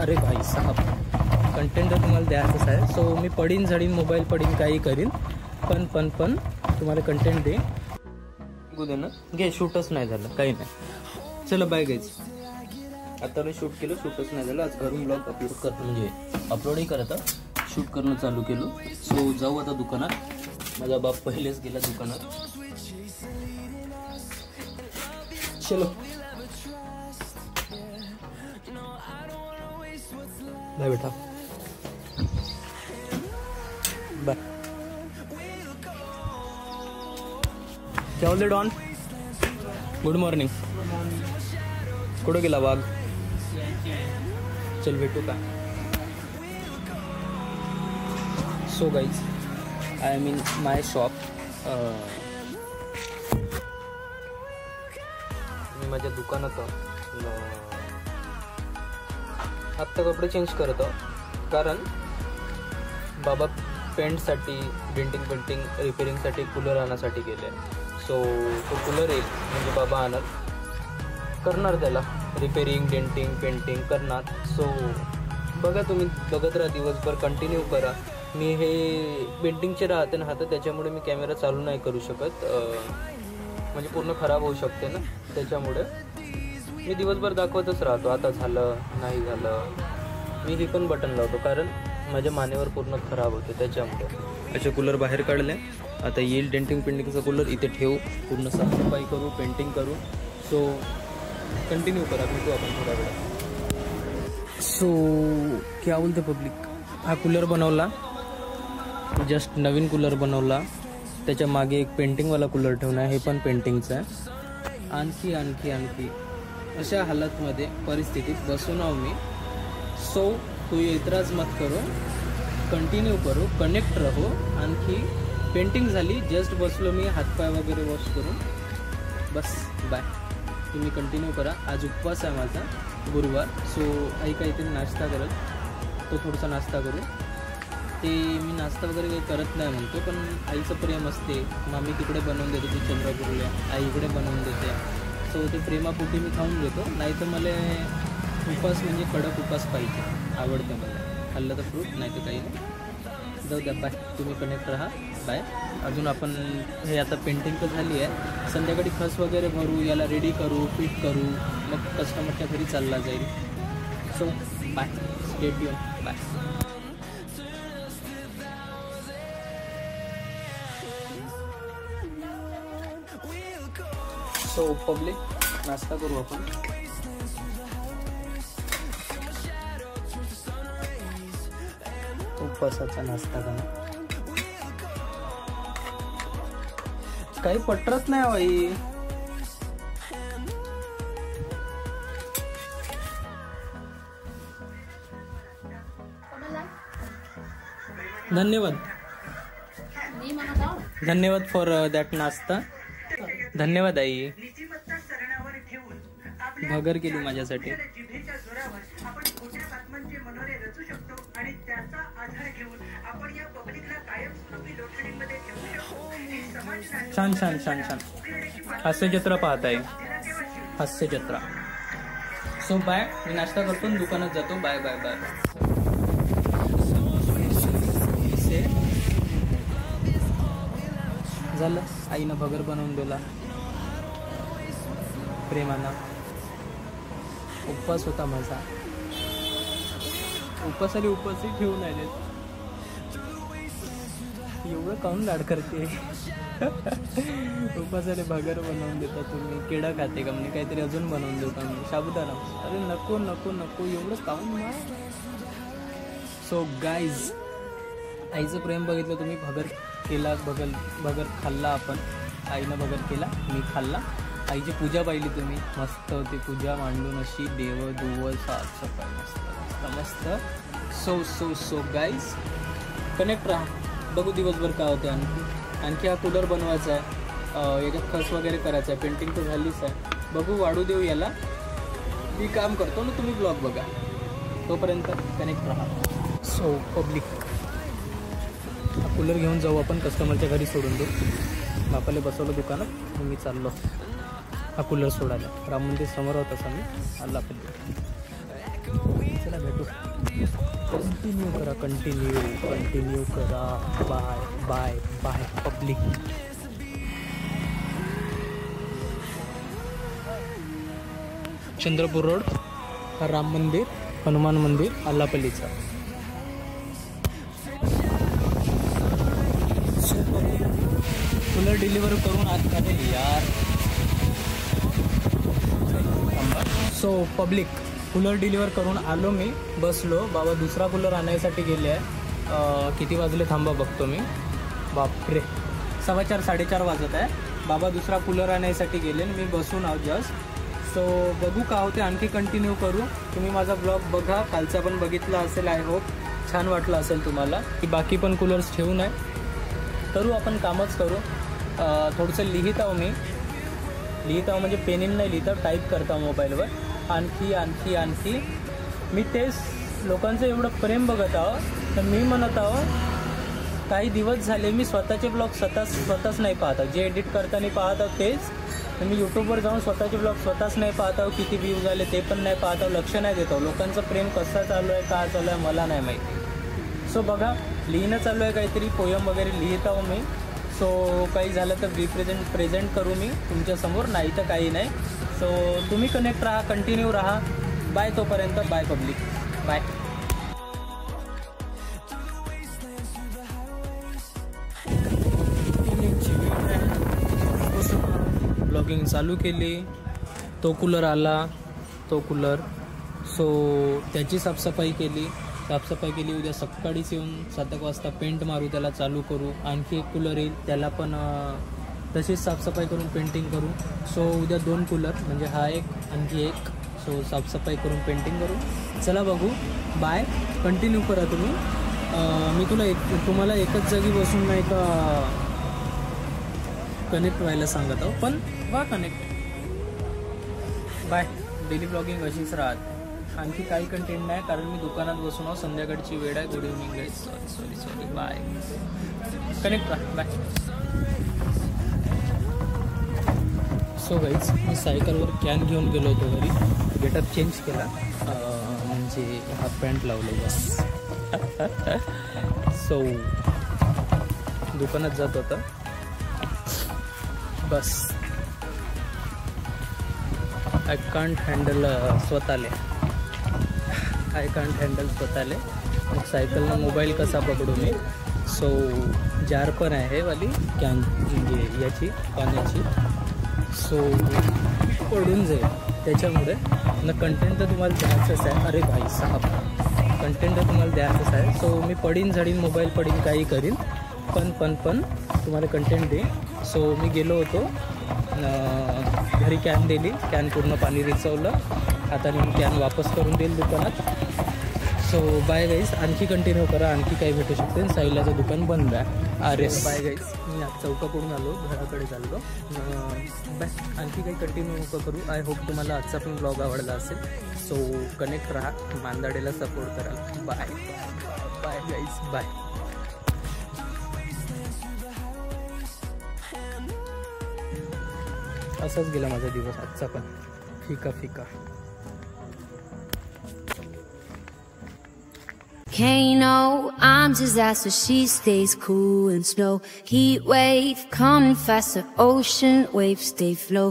अरे भाई साहब, कंटेंट तर तुम्हाला द्यायचंच आहे. सो मी पडीन झडीन, मोबाईल पडीन, काही करीन, पण तुम्हाला कंटेंट दे दे ना. घे, शूटच नाही झालं, काही नाही. चला बाय गाईज. आता मी शूट केलं, शूटच नाही झालं. आज घरून ब्लॉग अपलोड करतो, म्हणजे अपलोडही करत शूट करणं चालू केलं. सो जाऊ आता दुकानात. माझा बाप पहिलेच गेला दुकानात. चलो बाय बेटा, बाय. क्या बोलते डॉन? Good morning. कुठं गेला वाघ? चल भेटू का? So guys, I am in my shop. मी माझ्या दुकानात आत्ता कपडे चेंज करतो, कारण बाबा पेंटसाठी, डेंटिंग रिपेरिंगसाठी कूलर आणण्यासाठी गेले. सो तो कूलर येईल म्हणजे बाबा करणार त्याला रिपेरिंग, डेंटिंग, पेंटिंग करणार. सो बघा, तुम्ही बघत राहा, दिवसभर कंटिन्यू करा. मी हे पेंटिंगचे राहते ना हातात, त्याच्यामुळे मी कॅमेरा चालू नाही करू शकत, म्हणजे पूर्ण खराब होऊ शकते ना, त्याच्यामुळे मी दिवसभर दाखवतच राहतो. आता झालं, नाही झालं. मी हे पण बटन लावतो, कारण माझ्या मानेवर पूर्ण खराब होते, त्याच्यामुळे. असे कूलर बाहेर काढले. आता येईल डेंटिंग पेंटिंगचा कूलर इथे ठेवू, पूर्ण साफसफाई करू, पेंटिंग करू. सो कंटिन्यू करा, भेटू आपण थोड्या वेळा. सो क्या बोलते पब्लिक, हा कूलर बनवला, जस्ट नवीन कूलर बनवला. त्याच्या मागे एक पेंटिंगवाला कूलर ठेवला आहे, हे पण पेंटिंगचा आहे. आणखी अशा हालतमध्ये परिस्थितीत बसून आहो मी. सो तू एतराज मत करो, कंटिन्यू करो, कनेक्ट रहो. आणखी पेंटिंग झाली, जस्ट बसलो मी, हातपाय वगैरे वॉश करून, बस बाय. तुम्ही कंटिन्यू करा. आज उपवास आहे माझा, गुरुवार. सो आई काहीतरी नाश्ता करत, तो थोडासा नाश्ता करू. ते मी नाश्ता वगैरे काही करत नाही म्हणतो, पण आईचं प्रेम असते. मामी तिकडे बनवून देते, ती चंद्रपूरला, आई इकडे बनवून देते. सो ते प्रेमापोटी मी खाऊन घेतो. नाही तर मला उपास म्हणजे कडक उपास पाहिजे, आवडतं मला. खाल्लं तर फ्रूट, नाही तर काही नाही. जाऊ द्या, बाय. तुम्ही कनेक्ट राहा, बाय. अजून आपण हे आता पेंटिंग तर झाली आहे, संध्याकाळी खस वगैरे भरू, याला रेडी करू, फिट करू, मग कस्टमरच्या घरी चालला जाईल. So bye, stay tune, bye. So public, नाश्ता करू आपण. उपवासाचा नाश्ता करा. काही पटत नाही बाई. धन्यवाद फॉर दॅट नाश्ता. धन्यवाद आई. भगर केली माझ्यासाठी. छान छान छान छान. हास्य जत्रा पाहत आहे, हास्य जत्रा. So bye. मी नाश्ता करतो, दुकानात जातो. Bye bye bye. झालं, आईनं भगर बनवून दिला प्रेमानं. उपवास होता माझा. उपवासाला उपवासही ठेवून आले. एवढं काऊन लाड करते. उपवासाला भगर बनवून देता तुम्ही. केळं खाते का म्हणजे काहीतरी अजून बनवून देऊ का मी, साबुदाणा. अरे नको नको नको, एवढं काऊन ना. सो गाईज, आईचं प्रेम बघितलं तुम्ही. भगर केला, भगर खाल्ला आपण. आईनं भगर केला, मी खाल्ला. आईची पूजा पाहिली तुम्ही, मस्त होती पूजा मांडून अशी, देव दुव साफसफाई मस्त मस्त मस्त. सो गाईज, कनेक्ट राहा. बघू दिवसभर काय होते. आणखी हा कूलर बनवायचा आहे, याच्यात खस वगैरे करायचं आहे. पेंटिंग तर झालीच आहे. बघू, वाढू देऊ याला. मी काम करतो ना, तुम्ही ब्लॉग बघा. तोपर्यंत कनेक्ट राहा. सो पब्लिक, हा कूलर घेऊन जाऊ आपण, कस्टमरच्या घरी सोडून देऊ. बापाला बसवलं दुकानात, मी चाललो हा कूलर सोडायला. राम मंदिर समोर होता मी, आला आपण. चला भेटू. कंटिन्यू करा. Bye bye bye public. Chandrapur road, Ram मंदिर, हनुमान मंदिर, आल्लापल्लीचा. कूलर डिलिव्हर करून आज यार. सो पब्लिक, कूलर डिलिव्हर करून आलो मी, बसलो. बाबा दुसरा कूलर आणायसाठी गेले आहे. किती वाजले थांबा बघतो मी. बापरे, 4:15 4:30 वाजत आहे. बाबा दुसरा कूलर आणायसाठी गेले, मी बसून आहोत जस्ट. सो बघू का होते, आणखी कंटिन्यू करू. तुम्ही माझा ब्लॉग बघा, कालचा पण बघितला असेल. आय होप छान वाटलं असेल तुम्हाला. की बाकी पण कूलर्स ठेवून आहे, करू आपण कामच करू. थोडंसं लिहित आहो मी. लिहित आहो म्हणजे पेनीन नाही लिहित, टाईप करता मोबाईलवर. आणखी मी तेच लोकांचं एवढं प्रेम बघत आहो. तर मी म्हणत आहो, काही दिवस झाले मी स्वतःचे ब्लॉग स्वतःच नाही पाहत आहो. जे एडिट करताना पाहत आहो तेच. तर मी यूट्यूबवर जाऊन स्वतःचे ब्लॉग स्वतःच नाही पाहत आहो. किती व्ह्यूज झाले ते पण नाही पाहत आहो. लक्ष नाही देत आहो. लोकांचं प्रेम कसं चालू आहे, काय चालू आहे मला नाही माहिती. सो बघा, लिहिणं चालू आहे काहीतरी, पोयम वगैरे लिहित आहो मी. सो काही झालं तर प्रेझेंट करू मी तुमच्यासमोर, नाही तर काही नाही. सो तुम्ही कनेक्ट राहा, कंटिन्यू राहा. बाय तोपर्यंत. By public, bye. ब्लॉगिंग चालू केली. तो कूलर आला, तो कूलर. सो त्याची साफसफाई केली. उद्या सकाळीच येऊन 7 वाजता पेंट मारू, त्याला चालू करू. आणखी एक कूलर येईल, त्याला पण तशीच साफसफाई करून पेंटिंग करू. सो उद्या 2 कूलर, म्हणजे हा एक आणखी एक. सो साफसफाई करून पेंटिंग करू. चला बघू. बाय, कंटिन्यू करा तुम्ही. मी तुम्हाला एकच जागी बसून नाही का कनेक्ट व्हायला सांगत आहो, पण वा कनेक्ट. बाय. डेली ब्लॉगिंग अशीच राहते. आणखी काही कंटेंट नाही, कारण मी दुकानात बसून आहो. संध्याकाळची वेळ आहे. Good evening guys. Sorry. Bye. Connect राहा. बाय. सो गाईज, मी सायकलवर कॅन घेऊन गेलो होतो घरी. गेटअप चेंज केला, म्हणजे हाफ पॅन्ट लावले बस. सो दुकानात जात होता बस. आय कांट हँडल स्वतःले. मग सायकलनं मोबाईल कसा पकडू मी. सो जार पण आहे वाली कॅन, म्हणजे याची पाण्याची. सो पडून जाईल. त्याच्यामुळे ना कंटेंट तर तुम्हाला द्यायचंच आहे. अरे भाई साहब, कंटेंट तर तुम्हाला द्यायचंच आहे. सो मी पडीन झाडीन, मोबाईल पडीन, काही करीन, पण तुम्हाला कंटेंट दे. सो मी गेलो होतो घरी, कॅन दिली. कॅन पूर्ण पाणी रिचवलं. आता मी कॅन वापस करून देईल दुकानात. So bye guys. आणखी कंटिन्यू करा. आणखी काही भेटू शकते. साईलाचं दुकान बंद आहे. Bye guys. मी आज चौकाकडून आलो, घराकडे चाललो. बाय. आणखी काही कंटिन्यू नको करू. आय होप तुम्हाला आजचा पण ब्लॉग आवडला असेल. सो कनेक्ट राहा, मांदाडेला सपोर्ट कराल. Bye bye guys. बाय. असाच गेला माझा दिवस आजचा पण, फिका. Kano, I'm disaster, she stays cool and slow. Heat wave, coming faster, ocean waves stay flow.